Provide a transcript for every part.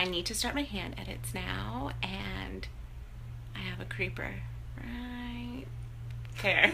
I need to start my hand edits now, and I have a creeper right there.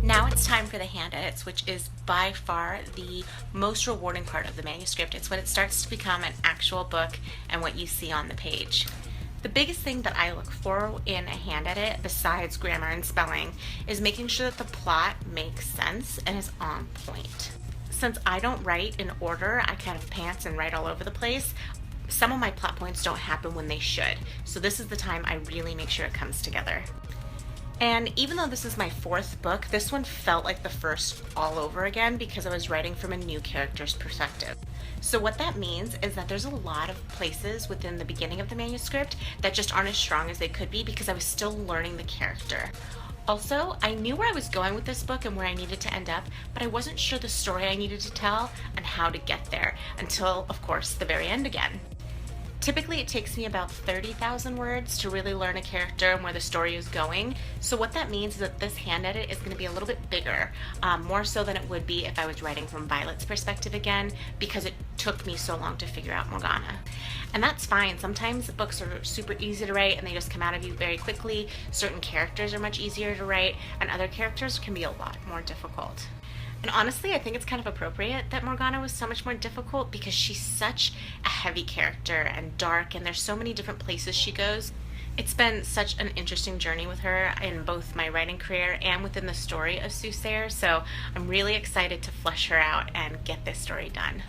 Now it's time for the hand edits, which is by far the most rewarding part of the manuscript. It's when it starts to become an actual book and what you see on the page. The biggest thing that I look for in a hand edit, besides grammar and spelling, is making sure that the plot makes sense and is on point. Since I don't write in order, I kind of pants and write all over the place. Some of my plot points don't happen when they should, so this is the time I really make sure it comes together. And even though this is my fourth book, this one felt like the first all over again because I was writing from a new character's perspective. So what that means is that there's a lot of places within the beginning of the manuscript that just aren't as strong as they could be because I was still learning the character. Also, I knew where I was going with this book and where I needed to end up, but I wasn't sure the story I needed to tell and how to get there until, of course, the very end again. Typically, it takes me about 30,000 words to really learn a character and where the story is going. So what that means is that this hand edit is going to be a little bit bigger, more so than it would be if I was writing from Violet's perspective again, because it took me so long to figure out Morgana. And that's fine. Sometimes books are super easy to write and they just come out of you very quickly. Certain characters are much easier to write, and other characters can be a lot more difficult. And honestly, I think it's kind of appropriate that Morgana was so much more difficult because she's such a heavy character and dark, and there's so many different places she goes. It's been such an interesting journey with her in both my writing career and within the story of Soothsayer, so I'm really excited to flesh her out and get this story done.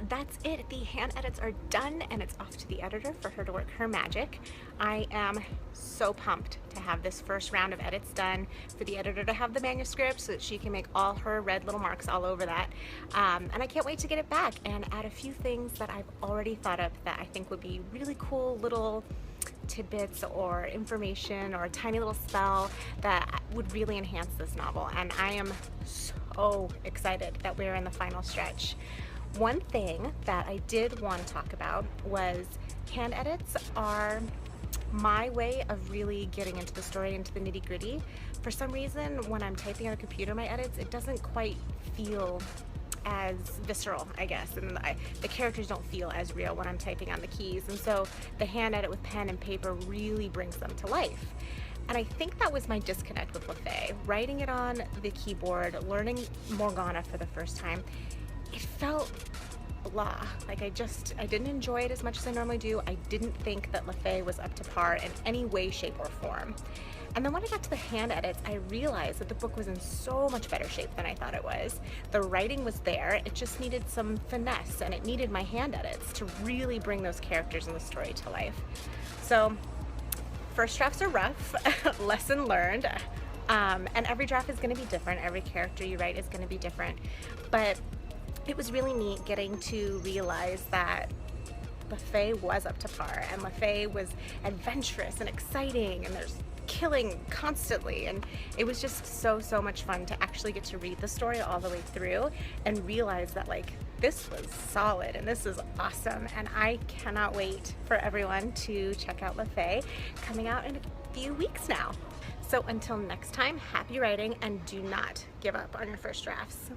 That's it. The hand edits are done and it's off to the editor for her to work her magic. I am so pumped to have this first round of edits done, for the editor to have the manuscript so that she can make all her red little marks all over that. And I can't wait to get it back and add a few things that I've already thought of that I think would be really cool little tidbits or information or a tiny little spell that would really enhance this novel. And I am so excited that we're in the final stretch. One thing that I did want to talk about was hand edits are my way of really getting into the story, into the nitty-gritty. For some reason, when I'm typing on a computer, my edits, it doesn't quite feel as visceral, I guess, and the characters don't feel as real when I'm typing on the keys, and so the hand edit with pen and paper really brings them to life. And I think that was my disconnect with LaFaye. Writing it on the keyboard, learning Morgana for the first time, it felt blah. Like I didn't enjoy it as much as I normally do. I didn't think that LaFaye was up to par in any way, shape, or form. And then when I got to the hand edits, I realized that the book was in so much better shape than I thought it was. The writing was there, it just needed some finesse, and it needed my hand edits to really bring those characters in the story to life. So, first drafts are rough, lesson learned, and every draft is going to be different. Every character you write is going to be different, but it was really neat getting to realize that LaFaye was up to par, and LaFaye was adventurous and exciting, and there's killing constantly, and it was just so much fun to actually get to read the story all the way through and realize that like this was solid and this is awesome, and I cannot wait for everyone to check out LaFaye, coming out in a few weeks now. So until next time, happy writing, and do not give up on your first drafts.